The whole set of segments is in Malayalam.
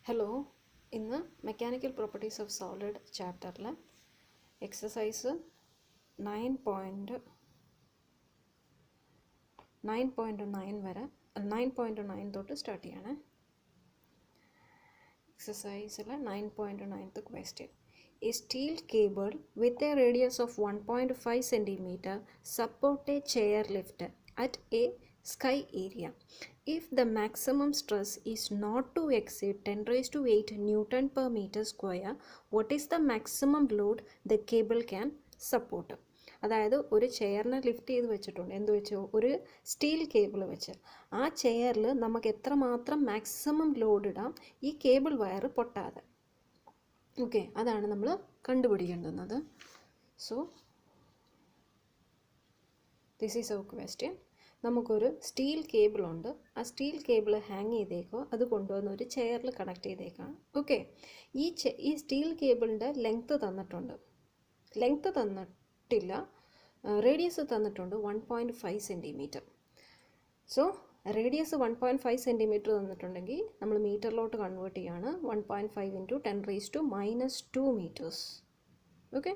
ഹലോ, ഇന്ന് മെക്കാനിക്കൽ പ്രോപ്പർട്ടീസ് ഓഫ് സോളിഡ് ചാപ്റ്ററിൽ എക്സസൈസ് 9.9 വരെ 9.9 തൊട്ട് സ്റ്റാർട്ട് ചെയ്യണേ. എക്സസൈസിൽ 9.9th question. A steel cable with a radius of 1.5 cm support a chair lift at a sky area. If the maximum stress is not to exceed 10 raised to 8 Newton per meter square, what is the maximum load the cable can support? അതായത് ഒരു ചെയറിനെ ലിഫ്റ്റ് ചെയ്ത് വെച്ചിട്ടുണ്ട്. എന്ത് വെച്ചു? ഒരു സ്റ്റീൽ കേബിൾ വെച്ച്. ആ ചെയറിൽ നമുക്ക് എത്രമാത്രം മാക്സിമം ലോഡ് ഇടാം ഈ കേബിൾ വയർ പൊട്ടാതെ. ഓക്കെ, അതാണ് നമ്മൾ കണ്ടുപിടിക്കേണ്ടുന്നത്. So this is our question. നമുക്കൊരു സ്റ്റീൽ കേബിളുണ്ട്. ആ സ്റ്റീൽ കേബിൾ ഹാങ് ചെയ്തേക്കോ, അത് കൊണ്ടുവന്ന് ഒരു ചെയറിൽ കണക്ട് ചെയ്തേക്കാണ്. ഓക്കെ, ഈ സ്റ്റീൽ കേബിളിൻ്റെ ലെങ്ത്ത് തന്നിട്ടുണ്ട്. ലെങ്ത്ത് തന്നിട്ടില്ല, റേഡിയസ് തന്നിട്ടുണ്ട് 1.5 സെൻറ്റിമീറ്റർ. സോ റേഡിയസ് 1.5 സെൻറ്റിമീറ്റർ തന്നിട്ടുണ്ടെങ്കിൽ നമ്മൾ മീറ്ററിലോട്ട് കൺവേർട്ട് ചെയ്യാണ്. 1.5 into 10 raise to -2 metres. Okay,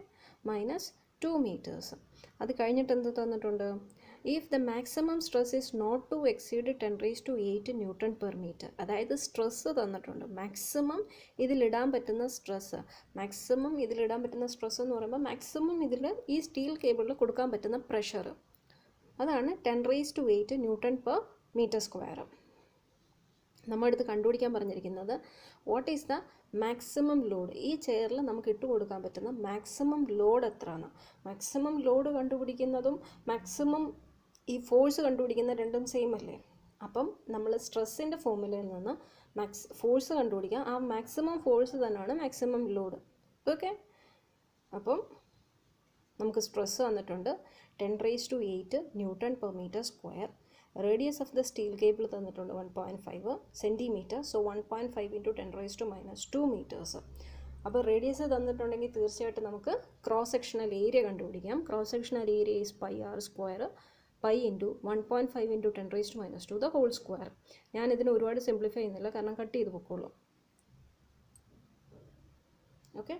-2 metres. അത് കഴിഞ്ഞിട്ട് എന്ത് തന്നിട്ടുണ്ട്? If the maximum stress is not to exceed 10 raise to 8 newton per metre. അതായത് സ്ട്രെസ്സ് തന്നിട്ടുണ്ട്. മാക്സിമം ഇതിലിടാൻ പറ്റുന്ന സ്ട്രെസ്സ് എന്ന് പറയുമ്പോൾ മാക്സിമം ഇതിൽ ഈ സ്റ്റീൽ കേബിളിൽ കൊടുക്കാൻ പറ്റുന്ന പ്രഷർ, അതാണ് 10 raise to 8 newton per metre square. നമ്മളടുത്ത് കണ്ടുപിടിക്കാൻ പറഞ്ഞിരിക്കുന്നത് what is the maximum load. ഈ ചെയറിൽ നമുക്ക് ഇട്ട് കൊടുക്കാൻ പറ്റുന്ന മാക്സിമം ലോഡ് എത്രയാണ്. മാക്സിമം ലോഡ് കണ്ടുപിടിക്കുന്നതും മാക്സിമം ഈ ഫോഴ്സ് കണ്ടുപിടിക്കുന്ന രണ്ടും സെയിം അല്ലേ? അപ്പം നമ്മൾ സ്ട്രെസ്സിൻ്റെ ഫോർമുലയിൽ നിന്ന് ഫോഴ്സ് കണ്ടുപിടിക്കാം. ആ മാക്സിമം ഫോഴ്സ് തന്നെയാണ് മാക്സിമം ലോഡ്. ഓക്കെ, അപ്പം നമുക്ക് സ്ട്രെസ്സ് വന്നിട്ടുണ്ട് 10 raise to 8 newton per metre square. Radius of the steel cable തന്നിട്ടുണ്ട് 1.5 centimetre. So 1.5 into 10 raise to -2 metres. അപ്പോൾ റേഡിയസ് തന്നിട്ടുണ്ടെങ്കിൽ തീർച്ചയായിട്ടും നമുക്ക് ക്രോസ് സെക്ഷണൽ ഏരിയ കണ്ടുപിടിക്കാം. Cross sectional area is πr², pi into 1.5 into 10 raise to -2 the whole square. ഞാനിതിന് ഒരുപാട് സിംപ്ലിഫൈ ചെയ്യുന്നില്ല, കാരണം കട്ട് ചെയ്ത് പൊക്കോളൂ. ഓക്കെ,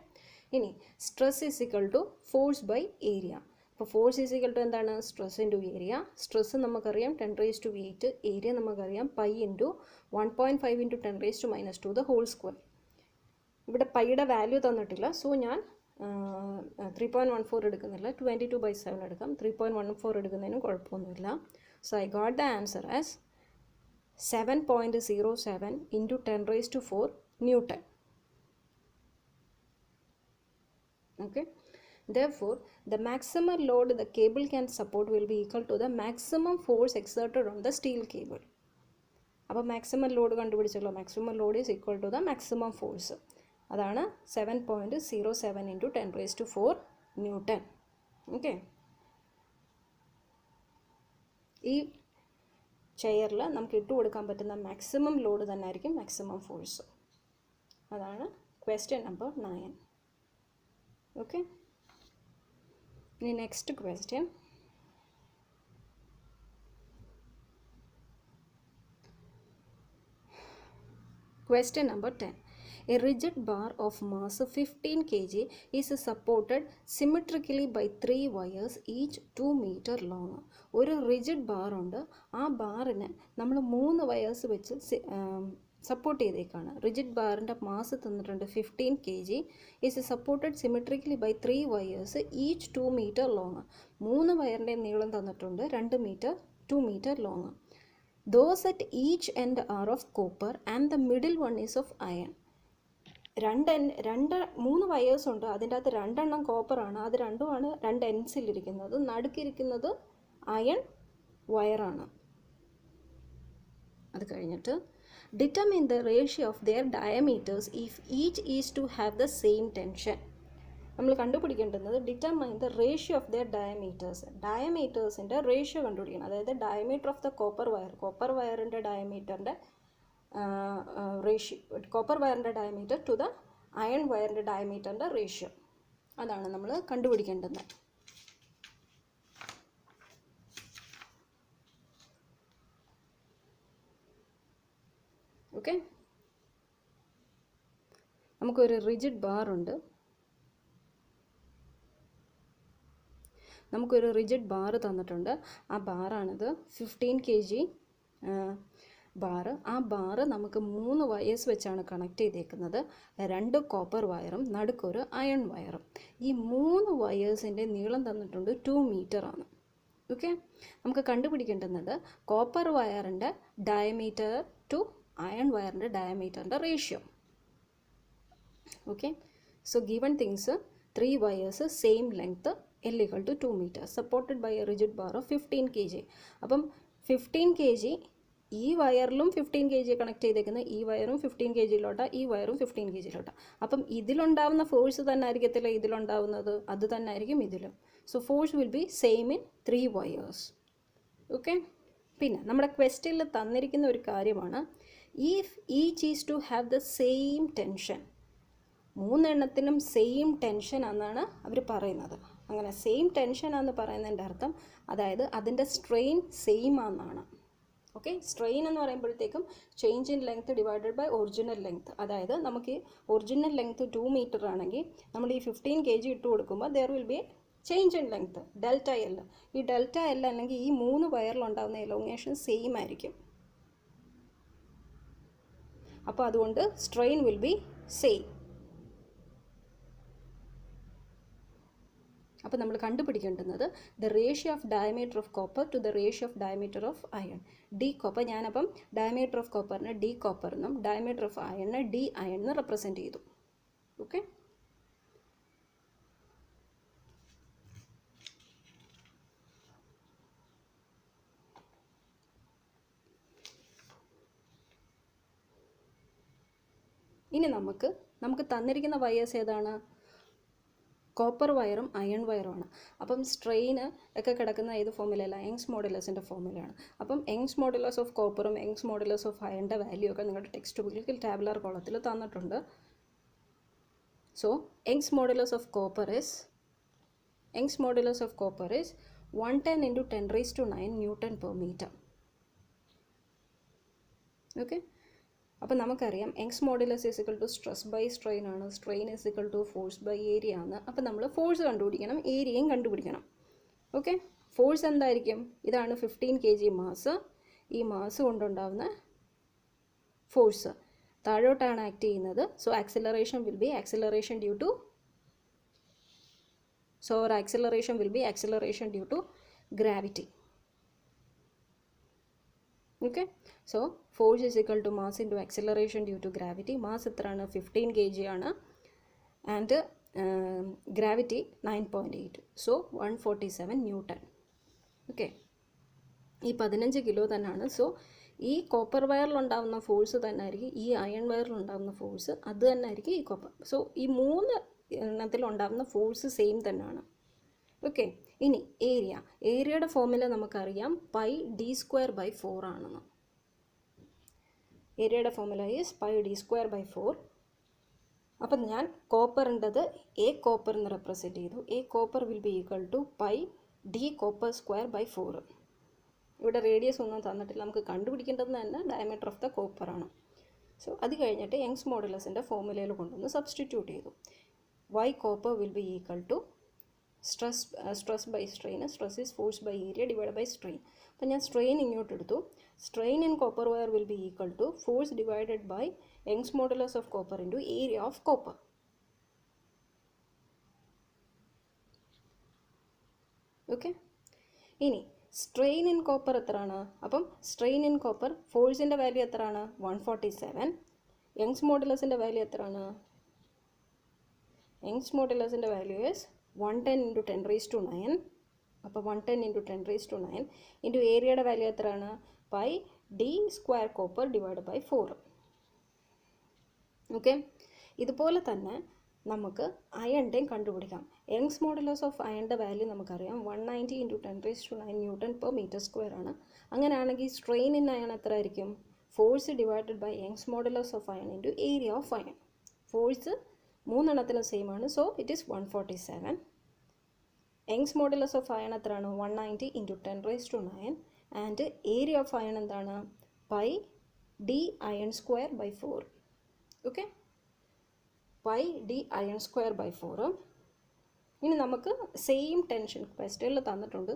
ഇനി stress is equal to force by area. അപ്പോൾ ഫോഴ്സ് ഈസ് ഈക്വൽ ടു എന്താണ്? Stress into area. സ്ട്രെസ് നമുക്കറിയാം 10 റേസ് ടു 8, ഏരിയ നമുക്കറിയാം pi into 1.5 into 10 raise to -2 the whole square. ഇവിടെ പൈയുടെ വാല്യൂ തന്നിട്ടില്ല, സോ ഞാൻ 3.14 എടുക്കുന്നില്ല, 22/7 എടുക്കാം. 3.14 എടുക്കുന്നതിനും കുഴപ്പമൊന്നുമില്ല. So I got the answer as 7.07 into 10 raise to 4 newton. Okay, therefore the maximum load the cable can support will be equal to the maximum force exerted on the steel cable. അപ്പോൾ മാക്സിമം ലോഡ് കണ്ടുപിടിച്ചല്ലോ. Maximum load is equal to the maximum force. അതാണ് 7.07 into 10 raise to 4 newton. Okay, ഈ ചെയറിൽ നമുക്ക് ഇട്ട് കൊടുക്കാൻ പറ്റുന്ന മാക്സിമം ലോഡ് തന്നെ ആയിരിക്കും മാക്സിമം ഫോഴ്സ്. അതാണ് question number 9. Okay, the next question. Question number 10. A rigid bar of mass 15 kg is supported symmetrically by 3 wires each 2 meter long. ഒരു റിജിഡ് ബാർ ഉണ്ട്. ആ ബാറിനെ നമ്മൾ 3 വയേഴ്സ് വെച്ച് സപ്പോർട്ട് ചെയ്തേക്കാണ്. റിജിഡ് ബാറിൻ്റെ മാസ് തന്നിട്ടുണ്ട് 15 kg. Is supported symmetrically by 3 wires each 2 metre long. 3 വയറിൻ്റെ നീളം തന്നിട്ടുണ്ട് 2 metre long. Those at each end are of copper and the middle one is of iron. 3 wires ഉണ്ട്, അതിൻ്റെ അകത്ത് 2 എണ്ണം കോപ്പറാണ്. അത് രണ്ടുമാണ് 2 എൻഡ്സിലിരിക്കുന്നത്. നടുക്കിരിക്കുന്നത് അയൺ വയറാണ്. അത് കഴിഞ്ഞിട്ട് determine the ratio of their diameters if each is to have the same tension. നമ്മൾ കണ്ടുപിടിക്കേണ്ടത് determine the ratio of their diameters. ഡയമീറ്റേഴ്സിൻ്റെ റേഷ്യോ കണ്ടുപിടിക്കണം. അതായത് ഡയമീറ്റർ ഓഫ് ദ കോപ്പർ വയറിൻ്റെ ഡയമീറ്ററിൻ്റെ റേഷ്യോ, കോപ്പർ വയറിൻ്റെ ഡയമീറ്റർ ടു ദ അയൺ വയറിൻ്റെ ഡയമീറ്ററിൻ്റെ റേഷ്യോ. അതാണ് നമ്മൾ കണ്ടുപിടിക്കേണ്ടത്. ഓക്കെ, നമുക്കൊരു റിജിഡ് ബാർ ഉണ്ട്. നമുക്കൊരു റിജിഡ് ബാർ തന്നിട്ടുണ്ട്. ആ ബാറാണിത്, 15 kg ബാറ്. ആ ബാറ് നമുക്ക് 3 വയേഴ്സ് വെച്ചാണ് കണക്ട് ചെയ്തേക്കുന്നത്. 2 കോപ്പർ വയറും നടുക്കൊരു അയൺ വയറും. ഈ 3 വയേഴ്സിൻ്റെ നീളം തന്നിട്ടുണ്ട് 2 മീറ്റർ ആണ്. ഓക്കെ, നമുക്ക് കണ്ടുപിടിക്കേണ്ടുന്നത് കോപ്പർ വയറിൻ്റെ ഡയമീറ്റർ ടു അയൺ വയറിൻ്റെ ഡയമീറ്ററിൻ്റെ ratio. Okay, so given things 3 wires same length L = 2 meters supported by a rigid bar of 15 kg. അപ്പം 15 kg ഈ വയറിലും 15 kg കണക്ട് ചെയ്തേക്കുന്നത്, ഈ വയറും 15 kg, ഈ വയറും 15 kg. അപ്പം ഇതിലുണ്ടാവുന്ന ഫോഴ്സ് തന്നെ ആയിരിക്കത്തില്ല ഇതിലുണ്ടാവുന്നത്, അത് തന്നെ ആയിരിക്കും ഇതിലും. So force will be same in 3 wires. Okay, പിന്നെ നമ്മുടെ ക്വസ്റ്റ്യനിൽ തന്നിരിക്കുന്ന ഒരു കാര്യമാണ്, if each is to have the same tension. 3 എണ്ണത്തിനും സെയിം ടെൻഷൻ എന്നാണ് അവർ പറയുന്നത്. അങ്ങനെ സെയിം ടെൻഷൻ ആണെന്ന് പറയുന്നതിൻ്റെ അർത്ഥം അതായത് അതിൻ്റെ സ്ട്രെയിൻ സെയിം ആണെന്നാണ്. ഓക്കെ, സ്ട്രെയിൻ എന്ന് പറയുമ്പോഴത്തേക്കും change in length divided by original length. അതായത് നമുക്ക് ഒറിജിനൽ ലെങ്ത് 2 മീറ്റർ ആണെങ്കിൽ നമ്മൾ ഈ 15 kg ഇട്ട് കൊടുക്കുമ്പോൾ there will be change in length delta L. ഈ ഡെൽറ്റ എൽ അല്ലെങ്കിൽ ഈ 3 വയറിലുണ്ടാകുന്ന എലോങ്ങേഷൻ സെയിം ആയിരിക്കും. അപ്പോൾ അതുകൊണ്ട് സ്ട്രെയിൻ വിൽ ബി സെയിം. അപ്പോൾ നമ്മൾ കണ്ടുപിടിക്കേണ്ടുന്നത് the ratio of diameter of copper to the ratio of diameter of iron. D copper, ഞാനപ്പം ഡയമീറ്റർ ഓഫ് കോപ്പറിനെ ഡി കോപ്പർ എന്നും ഡയമീറ്റർ ഓഫ് അയണിനെ ഡി അയൺ എന്ന് റെപ്രസെൻറ്റ് ചെയ്തു. ഓക്കെ, ഇനി നമുക്ക് തന്നിരിക്കുന്ന വയേഴ്സ് ഏതാണ്? കോപ്പർ വയറും അയൺ വയറുമാണ്. അപ്പം സ്ട്രെയിന് ഒക്കെ കിടക്കുന്ന ഏത് ഫോമിലല്ല, യങ്സ് മോഡുലസിൻ്റെ ഫോമിലാണ്. അപ്പം യങ്സ് മോഡുലസ് ഓഫ് കോപ്പറും യങ്സ് മോഡുലസ് ഓഫ് അയണിൻ്റെ വാല്യൂ ഒക്കെ നിങ്ങളുടെ ടെക്സ്റ്റ് ബുക്കിൽ ടാബുലർ കോളത്തിൽ തന്നിട്ടുണ്ട്. So Young's modulus of copper is 110 × 10⁻⁹ newton per metre. Okay, അപ്പോൾ നമുക്കറിയാം Young's modulus = stress by strain ആണ്, സ്ട്രെയിൻ = ഫോഴ്സ് ബൈ ഏരിയ ആണ്. അപ്പോൾ നമ്മൾ ഫോഴ്സ് കണ്ടുപിടിക്കണം, ഏരിയയും കണ്ടുപിടിക്കണം. ഓക്കെ, ഫോഴ്സ് എന്തായിരിക്കും? ഇതാണ് 15 kg മാസ്. ഈ മാസ് കൊണ്ടുണ്ടാവുന്ന ഫോഴ്സ് താഴോട്ടാണ് ആക്ട് ചെയ്യുന്നത്. So acceleration will be acceleration due to gravity. Okay, so force is equal to mass into acceleration due to gravity. Mass എത്രയാണ്? 15 kg ആണ്, and gravity 9.8, so 147 newton. Okay, ഈ 15 കിലോ തന്നെയാണ്. സോ ഈ കോപ്പർ വയറിലുണ്ടാകുന്ന ഫോഴ്സ് തന്നെ ആയിരിക്കും ഈ അയൺ വയറിലുണ്ടാകുന്ന ഫോഴ്സ്, അത് തന്നെ ആയിരിക്കും ഈ കോപ്പർ. സോ ഈ 3 എണ്ണത്തിലുണ്ടാകുന്ന ഫോഴ്സ് സെയിം തന്നെയാണ്. ഓക്കെ, ഇനി ഏരിയയുടെ ഫോർമുല നമുക്കറിയാം πd²/4 ആണെന്ന്. ഏരിയയുടെ ഫോർമുല ഈസ് πd²/4. അപ്പം ഞാൻ കോപ്പറിൻ്റെത് എ കോപ്പർ എന്ന് റെപ്രസെൻറ്റ് ചെയ്തു. A copper will be equal to πd copper²/4. ഇവിടെ റേഡിയസ് ഒന്നും തന്നിട്ടില്ല, നമുക്ക് കണ്ടുപിടിക്കേണ്ടത് തന്നെ ഡയമീറ്റർ ഓഫ് ദ കോപ്പറാണ്. സോ അത് കഴിഞ്ഞിട്ട് യങ്സ് മോഡുലസിൻ്റെ ഫോർമുലയിൽ കൊണ്ടുവന്ന് സബ്സ്റ്റിറ്റ്യൂട്ട് ചെയ്തു. y copper will be equal to stress by strain. Stress is force by area divided by strain. അപ്പോൾ ഞാൻ സ്ട്രെയിൻ ഇങ്ങോട്ട് എടുത്തു. Strain in copper wire will be equal to force divided by Young's modulus of copper into area of copper. Okay, ഇനി സ്ട്രെയിൻ ഇൻ കോപ്പർ എത്രയാണ്? അപ്പം സ്ട്രെയിൻ ഇൻ കോപ്പർ ഫോഴ്സിൻ്റെ വാല്യൂ എത്രയാണ്? 147. യങ്സ് മോഡുലസിൻ്റെ വാല്യൂ എത്രയാണ്? യങ്സ് മോഡുലസിൻ്റെ വാല്യൂ ഇസ് 110 × 10⁻⁹. അപ്പോൾ 110 × 10⁻⁹ ഇൻറ്റു ഏരിയയുടെ വാല്യൂ എത്രയാണ്? πd² copper divide by 4. Okay, ഇതുപോലെ തന്നെ നമുക്ക് അയണിൻ്റെയും കണ്ടുപിടിക്കാം. യങ്സ് മോഡുലസ് ഓഫ് അയണിൻ്റെ വാല്യൂ നമുക്കറിയാം 190 × 10⁻⁹ ന്യൂട്ടൺ പെർ മീറ്റർ സ്ക്വയർ ആണ്. അങ്ങനെയാണെങ്കിൽ സ്ട്രെയിൻ ഇൻ അയൺ എത്ര ആയിരിക്കും? Force divided by Young's modulus of iron into area of iron. Force 3 എണ്ണത്തിനും സെയിം ആണ്, so it is 147. Young's modulus of iron എത്രയാണ്? 190 × 10⁻⁹ ആൻഡ് ഏരിയ ഓഫ് അയൺ എന്താണ്? πd iron² by 4. Okay, pi D iron square by 4. ഇനി നമുക്ക് സെയിം ടെൻഷൻ ക്വസ്റ്റ്യനിൽ തന്നിട്ടുണ്ട്,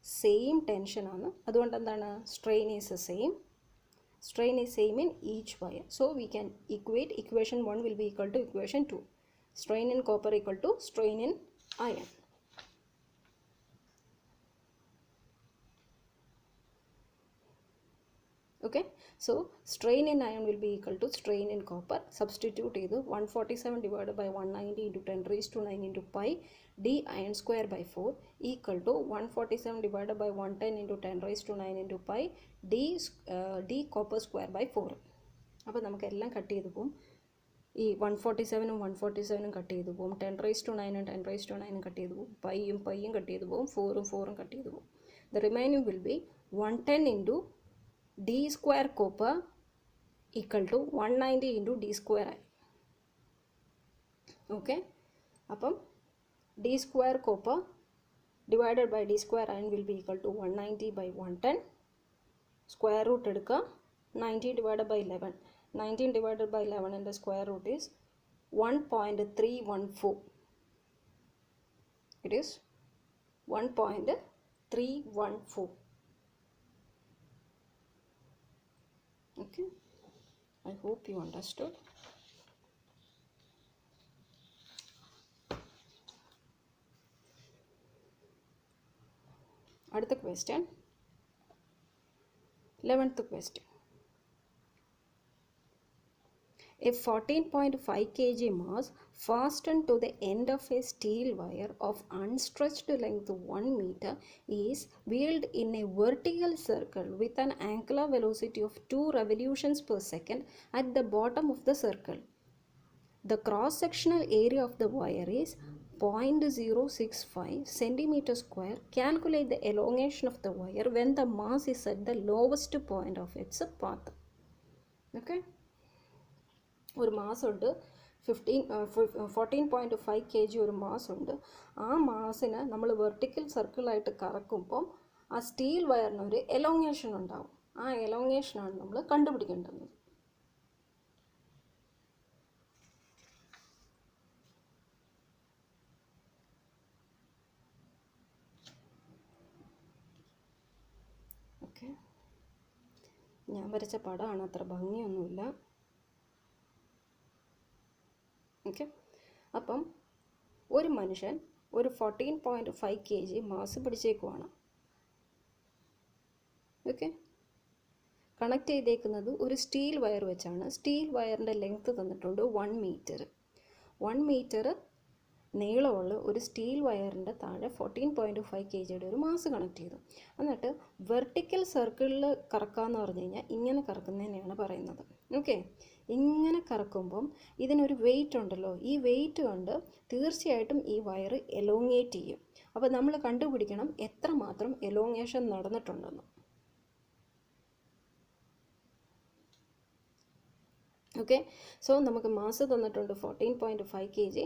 സെയിം ടെൻഷനാണ്. അതുകൊണ്ട് എന്താണ്, strain is same. Strain is same in each wire. So we can equate equation 1 will be equal to equation 2. Strain in copper equal to strain in iron. Okay. So strain in iron will be equal to strain in copper. Substitute either 147 divided by 190 into 10 raised to 9 into pi d iron square by 4 equal to 147 divided by 110 into 10 raised to 9 into pi d copper square by 4. അപ്പോൾ നമുക്ക് എല്ലാം കട്ട് ചെയ്ത് പോകും. ഈ 147ഉം 147ഉം കട്ട് ചെയ്ത് പോകും. 10 raised to 9ഉം 10 raised to 9ഉം കട്ട് ചെയ്ത് പോകും. പൈയും കട്ട് ചെയ്ത് പോകും. 4ഉം 4ഉം കട്ട് ചെയ്ത് പോകും. The remaining will be 110 into d square copper equal to 190 into d square iron. Okay. അപ്പം d square copper divided by d square iron will be equal to 190 by 110. Square root എടുക്കുക. 90 divided by 11. 19 divided by 11 and the square root is 1.314. It is 1.314. Okay. I hope you understood. അടുത്ത question, 11th question. A 14.5 kg mass fastened to the end of a steel wire of unstretched length 1 meter is wheeled in a vertical circle with an angular velocity of 2 revolutions per second at the bottom of the circle. The cross-sectional area of the wire is 0.065 centimeter square. Calculate the elongation of the wire when the mass is at the lowest point of its path. Okay. ഒരു മാസ് ഉണ്ട്, 14.5 kg ഒരു മാസ് ഉണ്ട്. ആ മാസിനെ നമ്മൾ വെർട്ടിക്കൽ സർക്കിളായിട്ട് കറക്കുമ്പം ആ സ്റ്റീൽ വയറിന് ഒരു എലോങ്ങേഷൻ ഉണ്ടാവും. ആ എലോങ്ങേഷനാണ് നമ്മൾ കണ്ടുപിടിക്കേണ്ടത്. ഓക്കെ, ഞാൻ വരച്ച പടമാണ്, അത്ര ഭംഗിയൊന്നുമില്ല. ഓക്കെ, അപ്പം ഒരു മനുഷ്യൻ ഒരു 14.5 kg മാസ് പിടിച്ചേക്കുവാണ്. ഓക്കെ, കണക്ട് ചെയ്തേക്കുന്നത് ഒരു സ്റ്റീൽ വയർ വെച്ചാണ്. സ്റ്റീൽ വയറിൻ്റെ ലെങ്ത്ത് തന്നിട്ടുണ്ട് 1 മീറ്റർ. 1 മീറ്റർ നീളമുള്ള ഒരു സ്റ്റീൽ വയറിൻ്റെ താഴെ 14.5 kgയുടെ ഒരു മാസ് കണക്ട് ചെയ്തു. എന്നിട്ട് വെർട്ടിക്കൽ സർക്കിളിൽ കറക്കാമെന്ന് പറഞ്ഞു കഴിഞ്ഞാൽ ഇങ്ങനെ കറക്കുന്നതിനെയാണ് പറയുന്നത്. ഓക്കെ, ഇങ്ങനെ കറക്കുമ്പം ഇതിനൊരു വെയിറ്റ് ഉണ്ടല്ലോ, ഈ വെയിറ്റ് കൊണ്ട് തീർച്ചയായിട്ടും ഈ വയർ എലോങ്ങേറ്റ് ചെയ്യും. അപ്പോൾ നമ്മൾ കണ്ടുപിടിക്കണം എത്രമാത്രം എലോങ്ങേഷൻ നടന്നിട്ടുണ്ടെന്ന്. ഓക്കെ, സോ നമുക്ക് മാസ് തന്നിട്ടുണ്ട് 14.5 kg,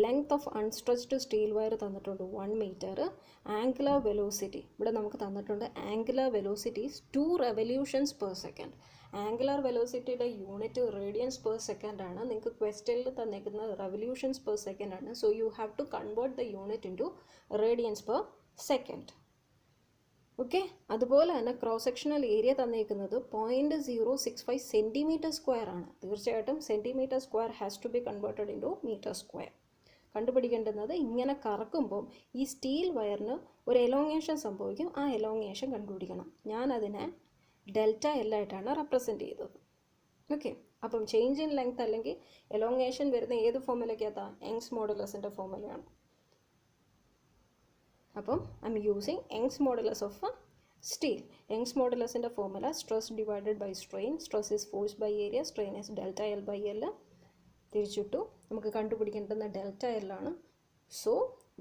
length of unstretched steel wire തന്നിട്ടുണ്ട് 1 മീറ്റർ, ആംഗുലർ വെലോസിറ്റി ഇവിടെ നമുക്ക് തന്നിട്ടുണ്ട്. Angular velocity 2 revolutions per second. Angular വെലോസിറ്റിയുടെ യൂണിറ്റ് റേഡിയൻസ് പെർ സെക്കൻഡ് ആണ്. നിങ്ങൾക്ക് ക്വസ്റ്റ്യനിൽ തന്നേക്കുന്നത് റെവല്യൂഷൻസ് പെർ സെക്കൻഡ് ആണ്. So you have to convert the unit into radians per second. Okay, അതുപോലെ തന്നെ ക്രോസ് സെക്ഷണൽ ഏരിയ തന്നേക്കുന്നത് 0.065 സെൻറ്റിമീറ്റർ സ്ക്വയർ ആണ്. തീർച്ചയായിട്ടും centimetre square has to be converted into metre square. കണ്ടുപിടിക്കേണ്ടുന്നത് ഇങ്ങനെ കറക്കുമ്പം ഈ സ്റ്റീൽ വയറിന് ഒരു എലോങ്ങേഷൻ സംഭവിക്കും. ആ എലോങ്ങേഷൻ കണ്ടുപിടിക്കണം. ഞാനതിനെ ഡെൽറ്റ എൽ ആയിട്ടാണ് റെപ്രസെൻറ്റ് ചെയ്തത്. ഓക്കെ, അപ്പം ചേഞ്ച് ഇൻ ലെങ്ത് അല്ലെങ്കിൽ എലോങ്ങേഷൻ വരുന്ന ഏത് ഫോർമുലയ്ക്കകത്താ? യങ്സ് മോഡുലസിൻ്റെ ഫോർമുലയാണ്. അപ്പം I'm using Young's modulus of steel. Young's മോഡുലസിൻ്റെ formula stress divided by strain. Stress is force by area, strain is delta L by L. തിരിച്ചിട്ടു നമുക്ക് കണ്ടുപിടിക്കേണ്ടുന്ന ഡെൽറ്റ എൽ ആണ്. So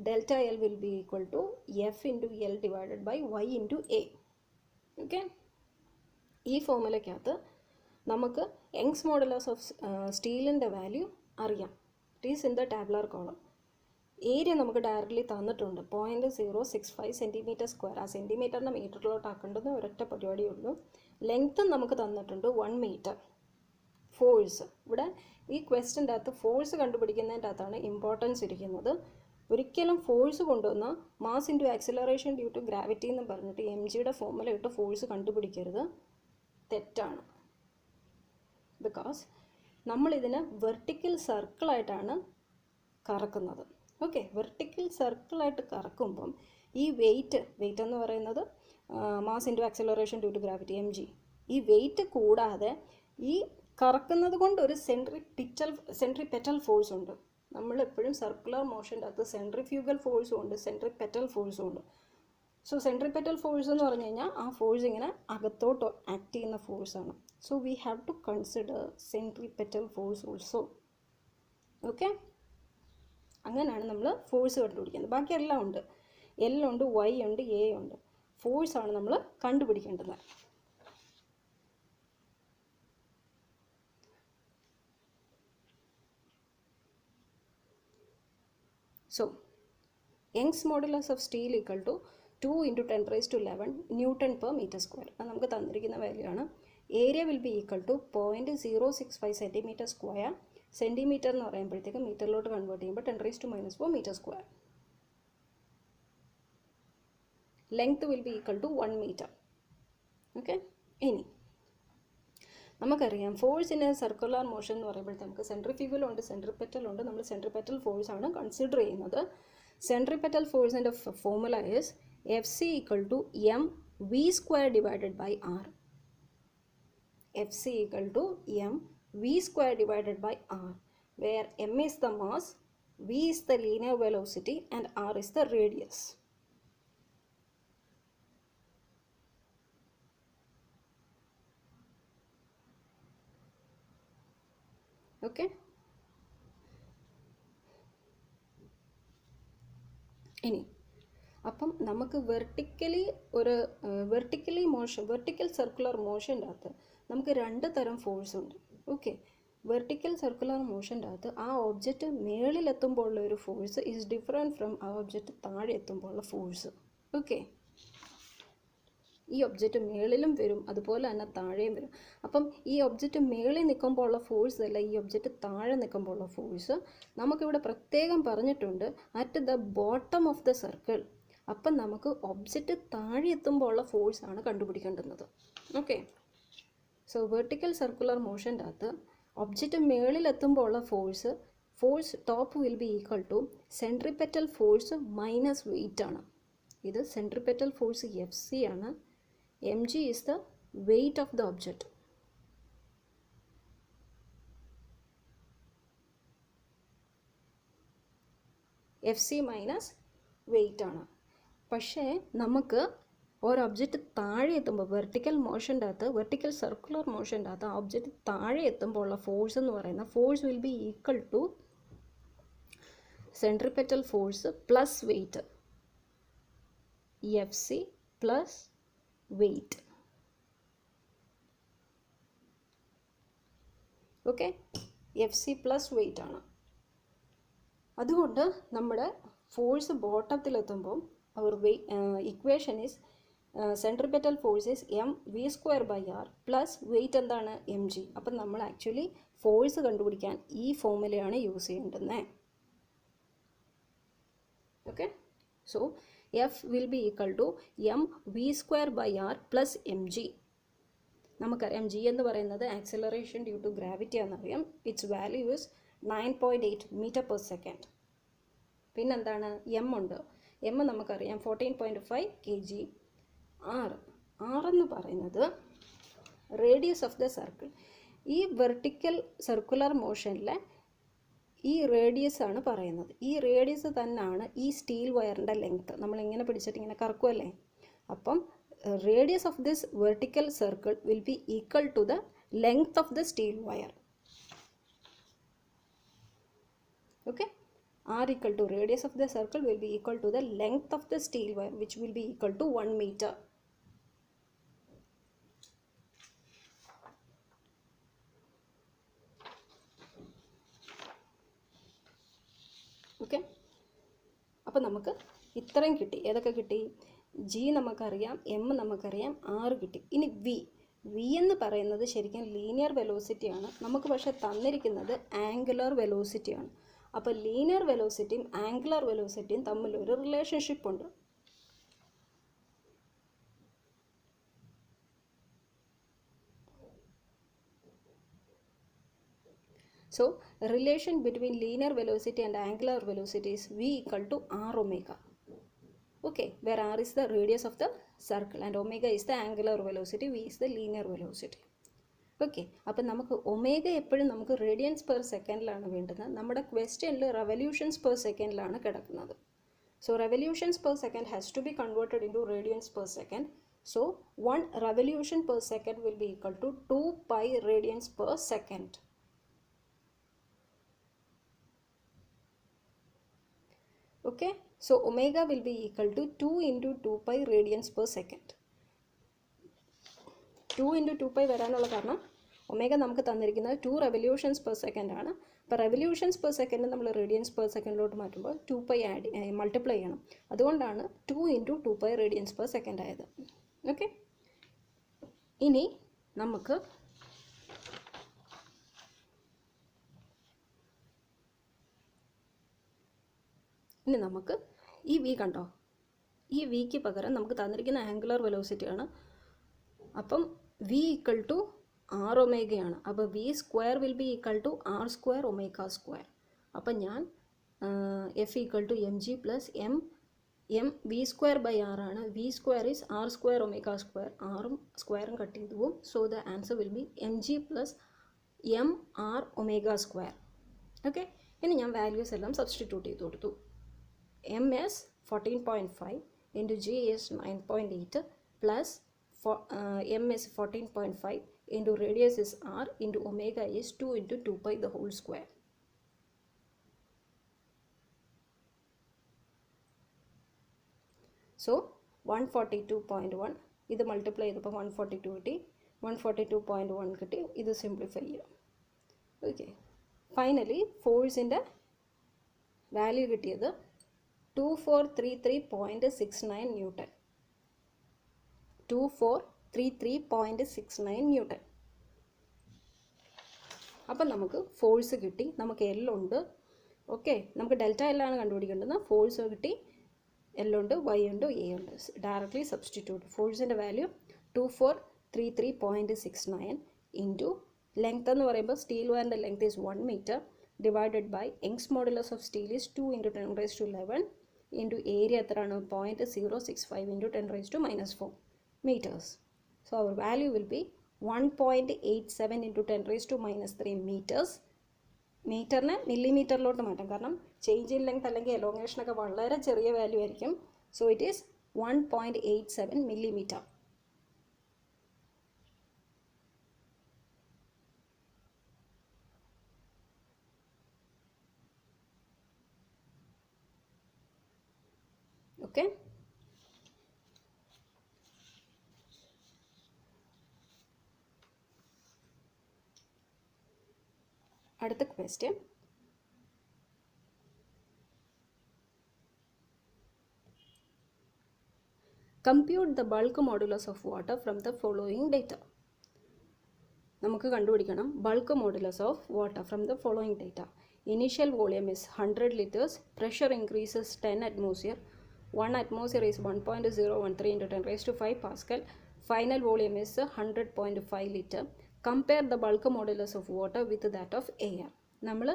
delta L will be equal to F into L divided by Y into A. Okay, ഈ ഫോർമുലയ്ക്കകത്ത് നമുക്ക് യങ്സ് മോഡുലസ് ഓഫ് സ്റ്റീലിൻ്റെ വാല്യൂ അറിയാം. It is in the tabular column. Area നമുക്ക് ഡയറക്റ്റ്ലി തന്നിട്ടുണ്ട് 0.065 സെൻറ്റിമീറ്റർ സ്ക്വയർ. ആ സെൻറ്റിമീറ്ററിനെ മീറ്ററിലോട്ട് ആക്കേണ്ടത് ഒരൊറ്റ പരിപാടിയേ ഉള്ളൂ. ലെങ്ത്തും നമുക്ക് തന്നിട്ടുണ്ട് 1 മീറ്റർ. ഫോഴ്സ്. ഇവിടെ ഈ ക്വസ്റ്റ്യൻ്റെ അകത്ത് ഫോഴ്സ് കണ്ടുപിടിക്കുന്നതിൻ്റെ അകത്താണ് ഇമ്പോർട്ടൻസ് ഇരിക്കുന്നത്. ഒരിക്കലും ഫോഴ്സ് കൊണ്ടുവന്ന് mass into acceleration due to gravity എന്ന് പറഞ്ഞിട്ട് എം ജിയുടെ ഫോർമുല ഇട്ട് ഫോഴ്സ് കണ്ടുപിടിക്കരുത്, തെറ്റാണ്. ബിക്കോസ് നമ്മളിതിനെ വെർട്ടിക്കൽ സർക്കിളായിട്ടാണ് കറക്കുന്നത്. ഓക്കെ, വെർട്ടിക്കൽ സർക്കിളായിട്ട് കറക്കുമ്പം ഈ വെയിറ്റ് എന്ന് പറയുന്നത് mass into acceleration due to gravity M G, ഈ വെയിറ്റ് കൂടാതെ ഈ കറക്കുന്നത് കൊണ്ട് ഒരു സെൻട്രിപെറ്റൽ ഫോഴ്സ് ഉണ്ട്. നമ്മളെപ്പോഴും സർക്കുലർ മോഷൻ്റെ അകത്ത് സെൻട്രിഫ്യൂഗൽ ഫോഴ്സും ഉണ്ട്, സെൻട്രിപെറ്റൽ ഫോഴ്സും ഉണ്ട്. സോ സെൻട്രിപെറ്റൽ ഫോഴ്സ് എന്ന് പറഞ്ഞു കഴിഞ്ഞാൽ ആ ഫോഴ്സ് ഇങ്ങനെ അകത്തോട്ട് ആക്ട് ചെയ്യുന്ന ഫോഴ്സാണ്. So we have to consider centripetal force also. Okay, അങ്ങനെയാണ് നമ്മൾ ഫോഴ്സ് കണ്ടുപിടിക്കുന്നത്. ബാക്കി എല്ലാം ഉണ്ട്, എൽ ഉണ്ട്, വൈ ഉണ്ട്, എ ഉണ്ട്. ഫോഴ്സാണ് നമ്മൾ കണ്ടുപിടിക്കേണ്ടത്. So, Young's modulus of steel equal to 2 into 10 raised to 11 Newton per meter square. അത് നമുക്ക് തന്നിരിക്കുന്ന വാല്യൂ ആണ്. Area will be equal to 0.065 centimetre square. Centimetre എന്ന് പറയുമ്പോഴത്തേക്ക് മീറ്ററിലോട്ട് കൺവേർട്ട് ചെയ്യുമ്പോൾ 10 raised to -4 metre square. Length will be equal to 1 metre. Okay, ഇനി നമുക്കറിയാം ഫോഴ്സിന് സർക്കുലർ മോഷൻ എന്ന് പറയുമ്പോഴത്തേക്ക് നമുക്ക് സെൻട്രിഫ്യൂഗലുണ്ട്, സെൻട്രിപെറ്റലുണ്ട്. നമ്മൾ സെൻട്രിപെറ്റൽ ഫോഴ്സാണ് കൺസിഡർ ചെയ്യുന്നത്. സെൻട്രിപെറ്റൽ ഫോഴ്സിൻ്റെ formula is FC equal to M V square divided by R. FC equal to M V square divided by R, where M is the mass, V is the linear velocity and R is the radius. Okay, ഇനി അപ്പം നമുക്ക് വെർട്ടിക്കൽ സർക്കുലർ മോഷൻ്റെ അകത്ത് നമുക്ക് രണ്ട് തരം ഫോഴ്സ് ഉണ്ട്. ഓക്കെ, വെർട്ടിക്കൽ സർക്കുലർ മോഷൻ്റെ അകത്ത് ആ ഒബ്ജക്റ്റ് മേളിലെത്തുമ്പോൾ ഉള്ള ഒരു ഫോഴ്സ് ഈസ് ഡിഫറെൻറ്റ് ഫ്രം ആ ഒബ്ജക്റ്റ് താഴെ എത്തുമ്പോൾ ഉള്ള ഫോഴ്സ്. ഓക്കെ, ഈ ഒബ്ജക്റ്റ് മേളിലും വരും, അതുപോലെ തന്നെ താഴെയും വരും. അപ്പം ഈ ഒബ്ജക്റ്റ് മേളിൽ നിൽക്കുമ്പോൾ ഉള്ള ഫോഴ്സ് അല്ല ഈ ഒബ്ജക്റ്റ് താഴെ നിൽക്കുമ്പോൾ ഉള്ള ഫോഴ്സ്. നമുക്കിവിടെ പ്രത്യേകം പറഞ്ഞിട്ടുണ്ട് at the bottom of the circle. അപ്പം നമുക്ക് ഒബ്ജക്റ്റ് താഴെ എത്തുമ്പോൾ ഉള്ള ഫോഴ്സാണ് കണ്ടുപിടിക്കേണ്ടുന്നത്. ഓക്കെ, സോ വെർട്ടിക്കൽ സർക്കുലർ മോഷൻ്റെ അകത്ത് ഒബ്ജക്റ്റ് മേളിലെത്തുമ്പോൾ ഉള്ള force top will be equal to centripetal force minus weight ആണ്. ഇത് സെൻട്രിപെറ്റൽ ഫോഴ്സ് FC ആണ്. mg is the weight of the object. FC minus weight ആണ്. പക്ഷേ നമുക്ക് ഒരു ഒബ്ജക്റ്റ് താഴെ എത്തുമ്പോൾ വെർട്ടിക്കൽ സർക്കുലർ മോഷൻ്റെ അകത്ത് ആ ഒബ്ജക്റ്റ് താഴെ എത്തുമ്പോൾ ഉള്ള ഫോഴ്സ് എന്ന് പറയുന്ന force will be equal to centripetal force plus weight, FC plus weight. Okay, FC plus weight ആണ്. അതുകൊണ്ട് നമ്മുടെ ഫോഴ്സ് ബോട്ടത്തിലെത്തുമ്പോൾ our equation is centripetal force is M V square by R plus weight എന്താണ് mg. അപ്പം നമ്മൾ ആക്ച്വലി ഫോഴ്സ് കണ്ടുപിടിക്കാൻ ഈ ഫോർമുലയാണ് യൂസ് ചെയ്യേണ്ടത്. Okay, so F will be equal to m v square by r plus mg. നമുക്കറിയാം g എന്ന് പറയുന്നത് ആക്സിലറേഷൻ ഡ്യൂ ടു ഗ്രാവിറ്റി എന്നറിയാം. It's value is 9.8 metre per second. പിന്നെന്താണ് m ഉണ്ട്. m നമുക്കറിയാം 14.5 kg. r എന്ന് പറയുന്നത് റേഡിയസ് ഓഫ് ദ സർക്കിൾ. ഈ വെർട്ടിക്കൽ സർക്കുലർ മോഷനിലെ ഈ റേഡിയസ് ആണ് പറയുന്നത്. ഈ റേഡിയസ് തന്നെയാണ് ഈ സ്റ്റീൽ വയറിൻ്റെ ലെങ്ത്ത്. നമ്മളിങ്ങനെ പിടിച്ചിട്ട് ഇങ്ങനെ കറക്കുമല്ലേ. അപ്പം radius of this vertical circle will be equal to the length of the steel wire. Okay, r equal to radius of the circle will be equal to the length of the steel wire, which will be equal to 1 meter. Okay, അപ്പോൾ നമുക്ക് ഇത്രയും കിട്ടി. ഏതൊക്കെ കിട്ടി? g നമുക്കറിയാം, m നമുക്കറിയാം, r കിട്ടി. ഇനി വി എന്ന് പറയുന്നത് ശരിക്കും ലീനിയർ വെലോസിറ്റിയാണ്, നമുക്ക് പക്ഷേ തന്നിരിക്കുന്നത് ആംഗുലർ വെലോസിറ്റിയാണ്. അപ്പോൾ ലീനിയർ വെലോസിറ്റിയും ആംഗുലർ വെലോസിറ്റിയും തമ്മിലൊരു റിലേഷൻഷിപ്പ് ഉണ്ട്. So, relation between linear velocity and angular velocity is v equal to r omega. Okay, where r is the radius of the circle and omega is the angular velocity, v is the linear velocity. Okay, അപ്പം നമുക്ക് ഒമേഗ എപ്പോഴും നമുക്ക് റേഡിയൻസ് പെർ സെക്കൻഡിലാണ് വേണ്ടത്. നമ്മുടെ ക്വസ്റ്റ്യനിൽ റെവല്യൂഷൻസ് പെർ സെക്കൻഡിലാണ് കിടക്കുന്നത്. So revolutions per second has to be converted into radians per second. So 1 revolution per second will be equal to 2 pi radians per second. Okay, so omega will be equal to 2 into 2 pi radians per second. 2 into 2 pi വരാനുള്ള കാരണം ഒമേഗ നമുക്ക് തന്നിരിക്കുന്നത് 2 revolutions per second ആണ്. അപ്പോൾ revolutions per second നമ്മൾ radians per secondലോട്ട് മാറ്റുമ്പോൾ 2 pi മൾട്ടിപ്ലൈ ചെയ്യണം. അതുകൊണ്ടാണ് 2 into 2 pi radians per second ആയത്. ഓക്കെ, ഇനി നമുക്ക് ഈ വി കണ്ടോ, ഈ വിക്ക് പകരം നമുക്ക് തന്നിരിക്കുന്ന ആംഗുലർ വെലോസിറ്റിയാണ്. അപ്പം വി ഈക്വൽ ടു ആർ ഒമേഗയാണ്. അപ്പോൾ V square will be equal to R square omega square. അപ്പം ഞാൻ F equal to M G plus M V square by R ആണ്. V square is R square omega square. ആറും സ്ക്വയറും കട്ട് ചെയ്തു പോകും. So the answer will be M G plus M R omega square. Okay, ഇനി ഞാൻ വാല്യൂസ് എല്ലാം സബ്സ്റ്റിറ്റ്യൂട്ട് ചെയ്ത് കൊടുത്തു. M is 14.5 into G is 9.8 plus M is 14.5 into radius is R into omega is 2 into 2 pi the whole square. So 142.1 ഇത് മൾട്ടിപ്ലൈ ചെയ്തപ്പോൾ 142 കിട്ടി. 142.1 കിട്ടി. ഇത് സിംപ്ലിഫൈ ചെയ്യാം. ഓക്കെ, ഫൈനലി ഫോഴ്സിൻ്റെ വാല്യൂ കിട്ടിയത് 2433.69 ന്യൂട്ടൺ. 2433.69 ന്യൂട്ടൺ. അപ്പം നമുക്ക് ഫോഴ്സ് കിട്ടി, നമുക്ക് എൽ ഉണ്ട്. ഓക്കെ, നമുക്ക് ഡെൽറ്റ എല്ലാണ് കണ്ടുപിടിക്കേണ്ടത്. ഫോഴ്സ് കിട്ടി, എൽ ഉണ്ട്, വൈ ഉണ്ട്, എ ഉണ്ട്. Directly substitute. ഫോഴ്സിൻ്റെ വാല്യൂ 2433.69 ഇൻറ്റു ലെങ്ത് എന്ന് പറയുമ്പോൾ സ്റ്റീൽ വയറിൻ്റെ length is 1 metre divided by Young's modulus of steel is 2 into 10 raised to 11 into area എത്രയാണ് 0.065 into 10 raised to minus 4 meters. So our value will be 1.87 into 10 raised to minus 3 meters. മീറ്ററിനെ മില്ലിമീറ്ററിലോട്ട് മാറ്റാം, കാരണം ചേഞ്ച് ഇൻ ലെങ്ത് അല്ലെങ്കിൽ എലോങ്ങേഷനൊക്കെ വളരെ ചെറിയ വാല്യൂ ആയിരിക്കും. So it is 1.87 millimeter. Okay, അടുത്ത question. Compute the bulk modulus of water from the following data. നമുക്ക് കണ്ടുപിടിക്കണം bulk modulus of water from the following data. Initial volume is 100 liters. Pressure increases 10 atmosphere. 1 atmosphere is 1.013 into 10 raised to 5 Pascal. Final volume is 100.5 liter. Compare the bulk modulus of water with that of air. നമ്മൾ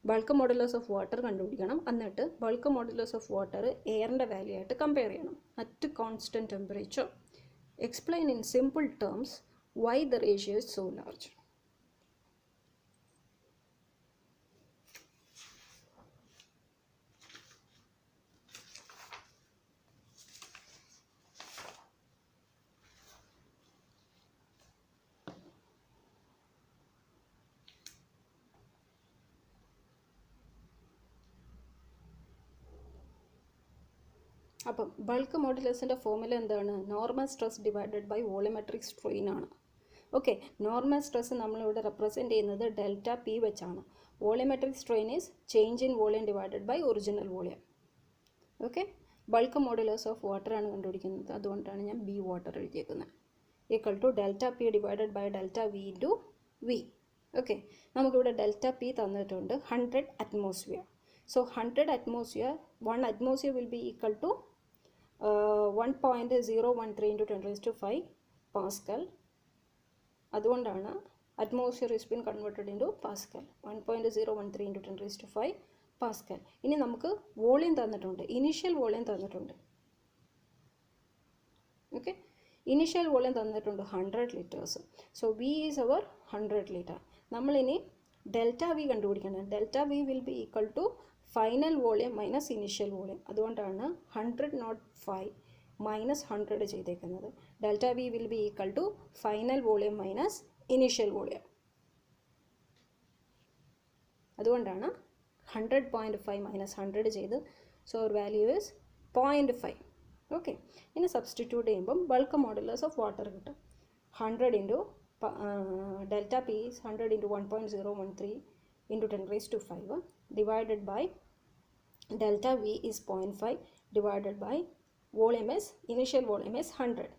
ബൾക്ക് മോഡുലസ് ഓഫ് വാട്ടർ കണ്ടുപിടിക്കണം. എന്നിട്ട് ബൾക്ക് മോഡുലസ് ഓഫ് വാട്ടർ എയറിൻ്റെ വാല്യൂ ആയിട്ട് കമ്പയർ ചെയ്യണം at constant temperature. Explain in simple terms why the ratio is so large. അപ്പം ബൾക്ക് മോഡുലസിൻ്റെ ഫോർമുല എന്താണ്? Normal stress divided by volumetric strain ആണ്. ഓക്കെ, നോർമൽ സ്ട്രെസ് നമ്മളിവിടെ റെപ്രസെൻറ്റ് ചെയ്യുന്നത് ഡെൽറ്റ പി വെച്ചാണ്. Volumetric strain is change in volume divided by original volume. Okay, bulk modulus of water ആണ് കണ്ടുപിടിക്കുന്നത്, അതുകൊണ്ടാണ് ഞാൻ ബി വാട്ടർ എഴുതിയേക്കുന്നത്. Equal to delta P divided by delta V into V. Okay, നമുക്കിവിടെ ഡെൽറ്റ പി തന്നിട്ടുണ്ട് 100 atmosphere. So 100 atmosphere, 1 atmosphere will be equal to 1.013 into 10 raised to 5 Pascal. അതുകൊണ്ടാണ് atmosphere is been converted into Pascal. 1.013 into 10 raised to 5 Pascal. ഇനി നമുക്ക് വോളിയം തന്നിട്ടുണ്ട്, ഇനീഷ്യൽ വോളിയം തന്നിട്ടുണ്ട്. ഓക്കെ, ഇനീഷ്യൽ വോളിയം തന്നിട്ടുണ്ട് 100 liters. So V is our 100 liter. നമ്മളിനി ഡെൽറ്റ വി കണ്ടുപിടിക്കണം. Delta V will be equal to final volume minus initial volume. അതുകൊണ്ടാണ് 100.5 മൈനസ് 100 ചെയ്തേക്കുന്നത്. Delta V will be equal to final volume minus initial volume. അതുകൊണ്ടാണ് 100.5 മൈനസ് 100 ചെയ്ത്. So our value is 0.5. Okay, ഇനി സബ്സ്റ്റിറ്റ്യൂട്ട് ചെയ്യുമ്പം ബൾക്ക് മോഡുലസ് ഓഫ് വാട്ടർ കിട്ടും. 100 into delta P is 100 into 1.013 into 10 raised to 5 divided by delta V is 0.5 divided by volume is, initial volume is 100.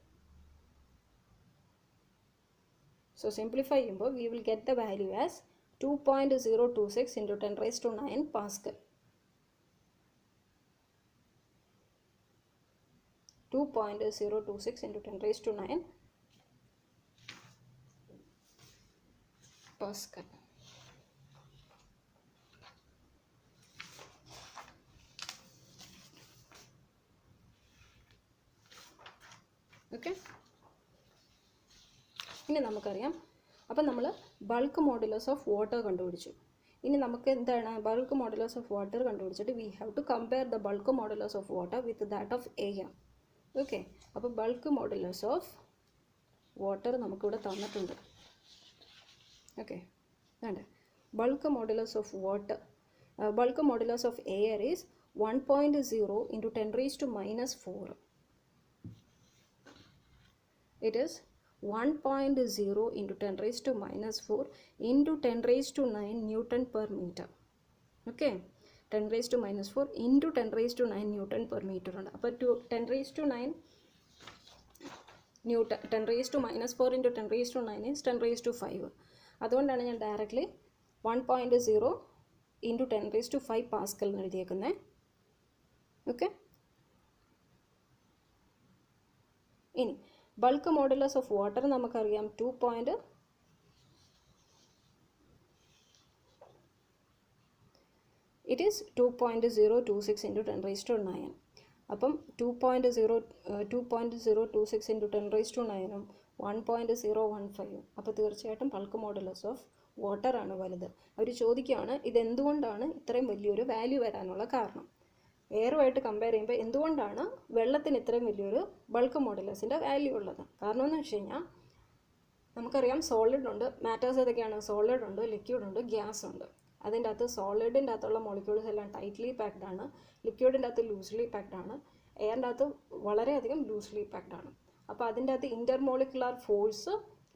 So simplify, we will get the value as 2.026 into 10 raised to 9 Pascal. 2.026 into 10 raised to 9 Pascal. Okay, ഇനി നമുക്കറിയാം. അപ്പം നമ്മൾ ബൾക്ക് മോഡുലസ് ഓഫ് വാട്ടർ കണ്ടുപിടിച്ചു. ഇനി നമുക്ക് എന്താണ് ബൾക്ക് മോഡുലസ് ഓഫ് വാട്ടർ കണ്ടുപിടിച്ചിട്ട് we have to compare the bulk modulus of water with that of air. Okay, അപ്പോൾ ബൾക്ക് മോഡുലസ് ഓഫ് വാട്ടർ നമുക്കിവിടെ തന്നിട്ടുണ്ട്. ഓക്കെ, വേണ്ട bulk modulus of water, bulk modulus of air is 1.0 into 10 raised to minus 4. It is 1.0 into 10 raised to minus 4 into 10 raised to 9 Newton per meter. Okay, 10 raised to minus 4 into 10 raised to 9 Newton per meter. അപ്പോൾ 10 raised to 9 Newton, 10 raised to minus 4 into 10 raised to 9 is 10 raised to 5. അതുകൊണ്ടാണ് ഞാൻ directly 1.0 into 10 raised to 5 Pascal എന്ന് എഴുതിയേക്കുന്നത്. ഓക്കെ, ഇനി ബൾക്ക് മോഡുലസ് ഓഫ് വാട്ടർ നമുക്കറിയാം 2. It is 2.026 into 10 raised to 9. അപ്പം 2.026 into 10 raised to 9 1.015. അപ്പോൾ തീർച്ചയായിട്ടും ബൾക്ക് മോഡുലസ് ഓഫ് വാട്ടർ ആണ് വലുത്. അവർ ചോദിക്കുകയാണ് ഇതെന്തുകൊണ്ടാണ് ഇത്രയും വലിയൊരു വാല്യൂ വരാനുള്ള കാരണം. എയറുമായിട്ട് കമ്പയർ ചെയ്യുമ്പോൾ എന്തുകൊണ്ടാണ് വെള്ളത്തിന് ഇത്രയും വലിയൊരു ബൾക്ക് മോഡുലസിൻ്റെ വാല്യൂ ഉള്ളത്? കാരണം എന്ന് വെച്ച് കഴിഞ്ഞാൽ നമുക്കറിയാം സോളിഡ് ഉണ്ട്, മാറ്റേഴ്സ് ഏതൊക്കെയാണ്? സോളിഡ് ഉണ്ട്, ലിക്വിഡ് ഉണ്ട്, ഗ്യാസ് ഉണ്ട്. അതിൻ്റെ അകത്ത് സോളിഡിൻ്റെ അകത്തുള്ള മോളിക്യൂൾസ് എല്ലാം ടൈറ്റ്ലി പാക്ഡ് ആണ്, ലിക്വിഡിൻ്റെ അകത്ത് ലൂസ്ലി പാക്ഡ് ആണ്, എയറിൻ്റെ അകത്ത് വളരെയധികം ലൂസ്ലി പാക്ഡ് ആണ്. അപ്പോൾ അതിൻ്റെ അകത്ത് ഇൻ്റർമോളിക്കുലാർ ഫോഴ്സ്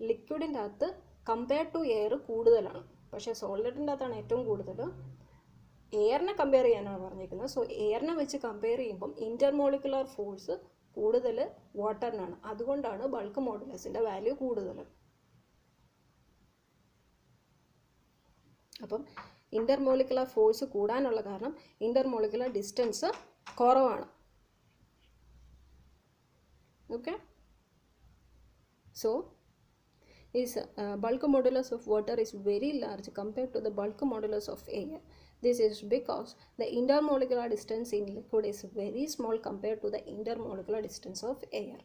ലിക്വിഡിൻ്റെ അകത്ത് കമ്പയർ ടു എയർ കൂടുതലാണ്. പക്ഷേ സോളിഡിൻ്റെ അകത്താണ് ഏറ്റവും കൂടുതൽ. എയറിനെ കമ്പയർ ചെയ്യാനാണ് പറഞ്ഞിരിക്കുന്നത്. സോ എയറിനെ വെച്ച് കമ്പയർ ചെയ്യുമ്പം ഇൻ്റർമോളിക്കുലാർ ഫോഴ്സ് കൂടുതൽ വാട്ടറിനാണ്. അതുകൊണ്ടാണ് ബൾക്ക് മോഡുലസിൻ്റെ വാല്യൂ കൂടുതൽ. അപ്പം ഇൻ്റർമോളിക്കുലാർ ഫോഴ്സ് കൂടാനുള്ള കാരണം ഇൻ്റർമോളിക്കുലാർ ഡിസ്റ്റൻസ് കുറവാണ്. Okay, so is bulk modulus of water is very large compared to the bulk modulus of air. This is because the intermolecular distance in liquid is very small compared to the intermolecular distance of air.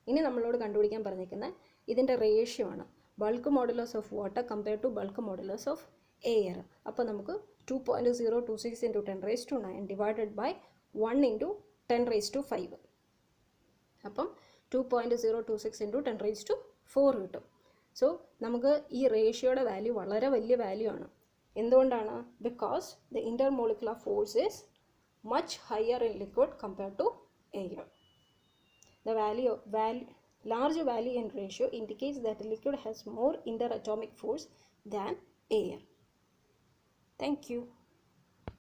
ഇനി നമ്മളോട് കണ്ടുപിടിക്കാൻ പറഞ്ഞിരിക്കുന്നത് ഇതിൻ്റെ റേഷ്യോ ആണ്, bulk modulus of water compare to bulk modulus of air. അപ്പോൾ നമുക്ക് 2.026 into 10 raised to 9 divided by 1 into 10 raised to 5. അപ്പം 2.026 into 10 raised to 4 കിട്ടും. സോ നമുക്ക് ഈ റേഷ്യോയുടെ വാല്യൂ വളരെ വലിയ വാല്യൂ ആണ്. എന്തുകൊണ്ടാണ്? Because the intermolecular force is much higher in liquid compare to air. The large value in ratio indicates that liquid has more interatomic force than air. Thank you.